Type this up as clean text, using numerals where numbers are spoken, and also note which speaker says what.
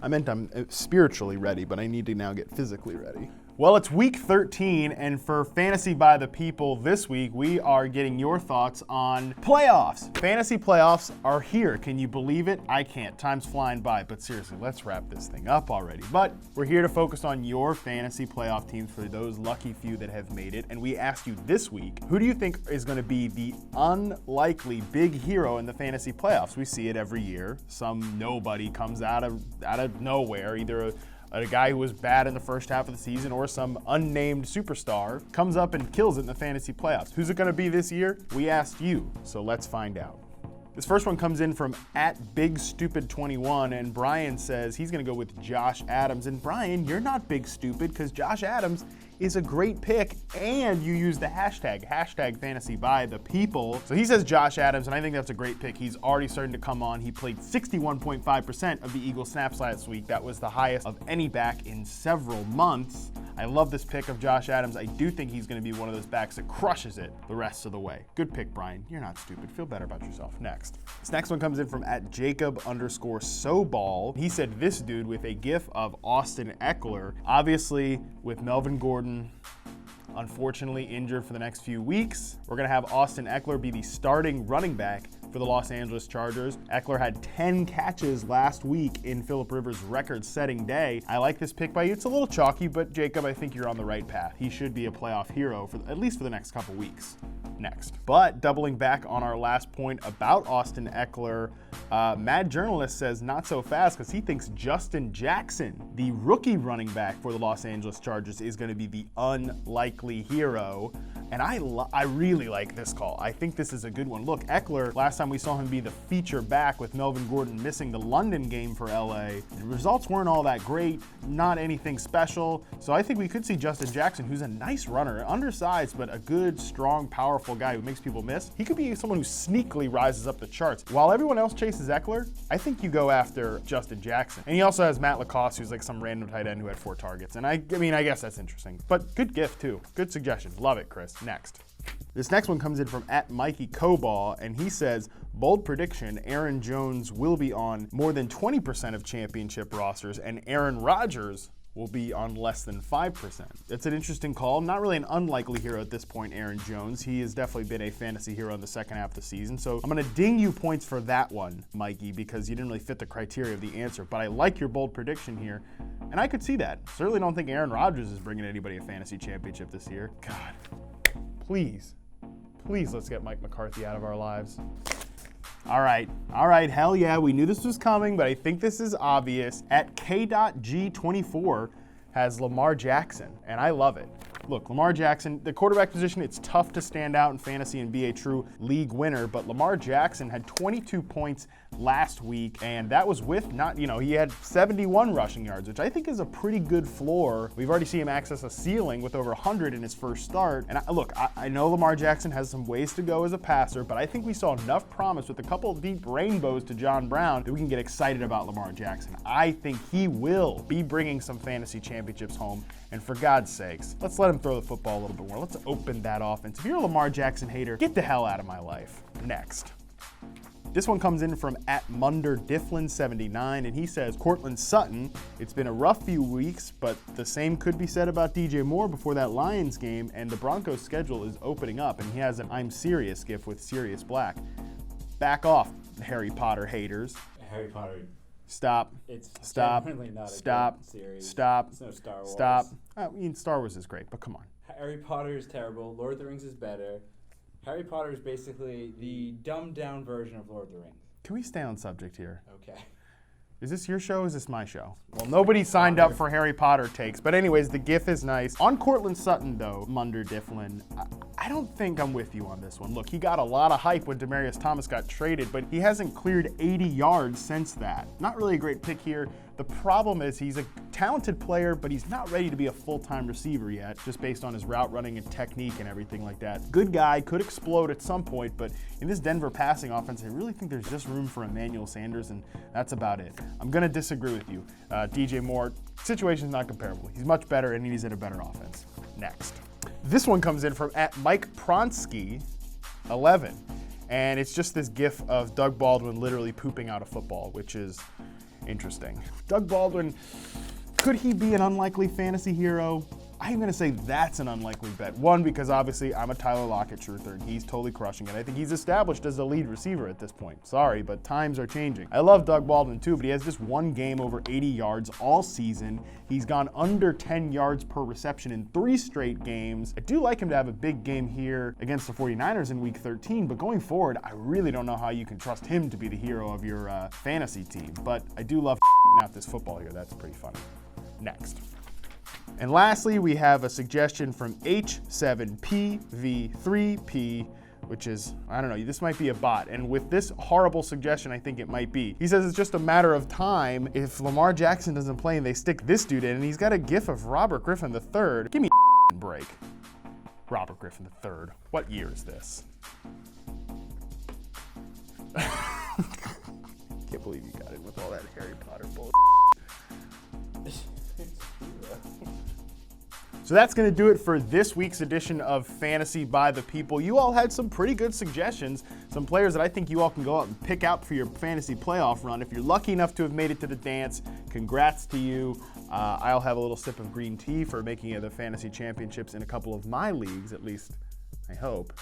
Speaker 1: I meant I'm spiritually ready, but I need to now get physically ready. Well, it's week 13, and for Fantasy by the People this week, we are getting your thoughts on playoffs. Fantasy playoffs are here. Can you believe it? I can't. Time's flying by, but seriously, let's wrap this thing up already. But we're here to focus on your fantasy playoff teams for those lucky few that have made it, and we asked you this week, who do you think is going to be the unlikely big hero in the fantasy playoffs? We see it every year. Some nobody comes out of nowhere, either a guy who was bad in the first half of the season or some unnamed superstar comes up and kills it in the fantasy playoffs. Who's it going to be this year? We asked you, so let's find out. This first one comes in from @BigStupid21, and Brian says he's going to go with Josh Adams. And Brian, you're not big stupid, because Josh Adams is a great pick, and you use the hashtag Fantasy by the People. So he says Josh Adams, and I think that's a great pick. He's already starting to come on. He played 61.5% of the Eagles snaps last week. That was the highest of any back in several months. I love this pick of Josh Adams. I do think he's going to be one of those backs that crushes it the rest of the way. Good pick, Brian. You're not stupid. Feel better about yourself. Next. This next one comes in from @Jacob_SoBall. He said this dude with a gif of Austin Eckler. Obviously, with Melvin Gordon unfortunately injured for the next few weeks, we're going to have Austin Eckler be the starting running back for the Los Angeles Chargers. Eckler had 10 catches last week in Phillip Rivers' record-setting day. I like this pick by you. It's a little chalky, but Jacob, I think you're on the right path. He should be a playoff hero for at least for the next couple weeks. Next. But doubling back on our last point about Austin Eckler, Mad Journalist says not so fast, because he thinks Justin Jackson, the rookie running back for the Los Angeles Chargers, is going to be the unlikely hero. And I really like this call. I think this is a good one. Look, Eckler, last time we saw him be the feature back with Melvin Gordon missing the London game for LA, the results weren't all that great, not anything special. So I think we could see Justin Jackson, who's a nice runner, undersized, but a good, strong, powerful guy who makes people miss. He could be someone who sneakily rises up the charts. While everyone else chases Eckler, I think you go after Justin Jackson. And he also has Matt Lacoste, who's like some random tight end who had 4 targets. And I mean, I guess that's interesting. But good gift, too. Good suggestion. Love it, Chris. Next. This next one comes in from @MikeyCoball, and he says, bold prediction, Aaron Jones will be on more than 20% of championship rosters, and Aaron Rodgers will be on less than 5%. It's an interesting call. Not really an unlikely hero at this point, Aaron Jones. He has definitely been a fantasy hero in the second half of the season. So I'm going to ding you points for that one, Mikey, because you didn't really fit the criteria of the answer. But I like your bold prediction here, and I could see that. Certainly don't think Aaron Rodgers is bringing anybody a fantasy championship this year. God, please let's get Mike McCarthy out of our lives. All right, hell yeah, we knew this was coming, but I think this is obvious. @K.G24 has Lamar Jackson, and I love it. Look, Lamar Jackson, the quarterback position, it's tough to stand out in fantasy and be a true league winner, but Lamar Jackson had 22 points last week, and that was with he had 71 rushing yards, which I think is a pretty good floor. We've already seen him access a ceiling with over 100 in his first start. And I know Lamar Jackson has some ways to go as a passer, but I think we saw enough promise with a couple of deep rainbows to John Brown that we can get excited about Lamar Jackson. I think he will be bringing some fantasy championships home, and for God's sakes, let's let him throw the football a little bit more. Let's open that offense. If you're a Lamar Jackson hater, get the hell out of my life. Next. This one comes in from @MunderDiflin79, and he says, Courtland Sutton, it's been a rough few weeks, but the same could be said about DJ Moore before that Lions game, and the Broncos' schedule is opening up, and he has an I'm serious gif with Sirius Black. Back off, Harry Potter haters.
Speaker 2: Harry Potter.
Speaker 1: Stop.
Speaker 2: It's
Speaker 1: Stop.
Speaker 2: genuinely not a
Speaker 1: Stop.
Speaker 2: good series.
Speaker 1: Stop.
Speaker 2: It's no Star Wars.
Speaker 1: Stop. I mean, Star Wars is great, but come on.
Speaker 2: Harry Potter is terrible. Lord of the Rings is better. Harry Potter is basically the dumbed-down version of Lord of the Rings.
Speaker 1: Can we stay on subject here?
Speaker 2: Okay.
Speaker 1: Is this your show or is this my show? Well, nobody signed up for Harry Potter takes. But anyways, the GIF is nice. On Courtland Sutton, though, Munder Difflin, I don't think I'm with you on this one. Look, he got a lot of hype when Demaryius Thomas got traded, but he hasn't cleared 80 yards since that. Not really a great pick here. The problem is he's a talented player, but he's not ready to be a full-time receiver yet, just based on his route running and technique and everything like that. Good guy, could explode at some point, but in this Denver passing offense, I really think there's just room for Emmanuel Sanders, and that's about it. I'm going to disagree with you. DJ Moore, situation's not comparable. He's much better, and he's in a better offense. Next. This one comes in from @MikePronsky11, and it's just this gif of Doug Baldwin literally pooping out a football, which is Interesting. Doug Baldwin, could he be an unlikely fantasy hero? I'm going to say that's an unlikely bet. One, because obviously I'm a Tyler Lockett truther and he's totally crushing it. I think he's established as the lead receiver at this point. Sorry, but times are changing. I love Doug Baldwin too, but he has just one game over 80 yards all season. He's gone under 10 yards per reception in 3 straight games. I do like him to have a big game here against the 49ers in week 13, but going forward, I really don't know how you can trust him to be the hero of your fantasy team. But I do love out this football here. That's pretty funny. Next. And lastly, we have a suggestion from H7PV3P, which is, I don't know, this might be a bot. And with this horrible suggestion, I think it might be. He says it's just a matter of time if Lamar Jackson doesn't play and they stick this dude in, and he's got a gif of Robert Griffin III. Give me a break. Robert Griffin III. What year is this? Can't believe you got in with all that Harry Potter bullshit. So that's going to do it for this week's edition of Fantasy by the People. You all had some pretty good suggestions, some players that I think you all can go out and pick out for your fantasy playoff run. If you're lucky enough to have made it to the dance, congrats to you. I'll have a little sip of green tea for making it the fantasy championships in a couple of my leagues, at least I hope.